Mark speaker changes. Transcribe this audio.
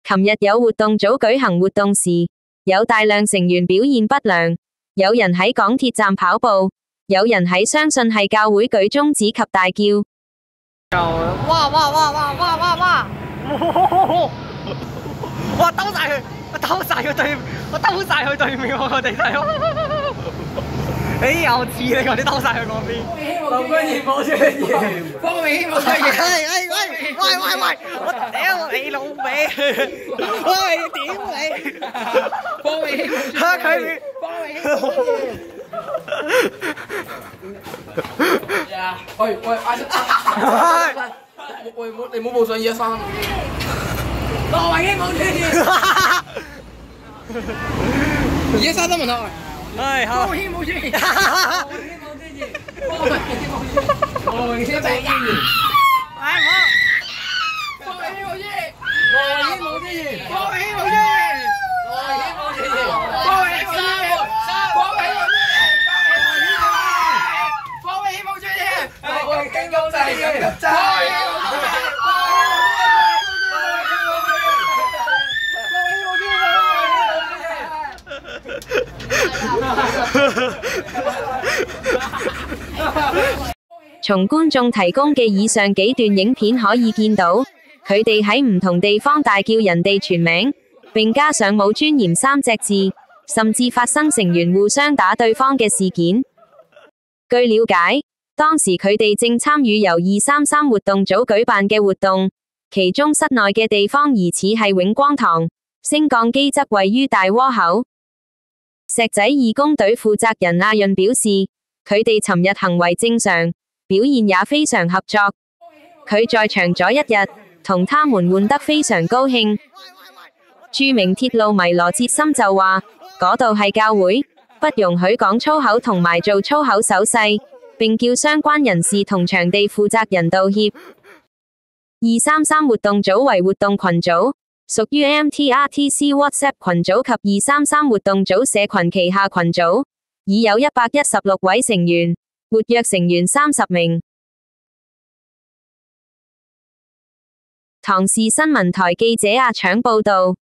Speaker 1: 琴日有活動組舉行活動時，有大量成員表現不良，有人喺港鐵站跑步，有人喺相信係教會舉中指及大叫。
Speaker 2: 哇！哇！兜晒佢，我兜晒佢對面我哋睇。有似你嗰啲兜晒去嗰邊。劉君賢冇出現，方永軒冇出現。喂！我屌你老味！喂，屌你！方永軒冇出現。佢方永軒冇出現。喂，你唔好報上213。羅永軒冇出現。213新聞台。係，好。羅永軒冇出現。羅永軒冇出現。哎，好。羅永軒冇出現。羅永軒冇出現。羅永軒冇出現。羅永軒冇出現。冇出現。我係京東仔嘅。
Speaker 1: 從觀眾提供嘅以上幾段影片可以見到，佢哋喺唔同地方大叫人哋全名，並加上冇尊嚴3隻字，甚至發生成員互相打對方嘅事件。據了解，當時佢哋正參與由233活動組舉辦嘅活動，其中室內嘅地方疑似係永光堂，升降機則位於大窩口。石仔義工隊負責人阿潤表示，佢哋尋日行為正常，表現也非常合作。佢在場咗1日，同他們玩得非常高興。著名鐵路迷羅哲森就話：嗰度係教會，不容許講粗口同埋做粗口手勢，並叫相關人士同場地負責人道歉。233活動組為活動群組，屬於 MTRTC WhatsApp 群組及233活動組社群旗下群組，已有116位成員，活躍成員30名。唐氏新聞台記者阿腸報道。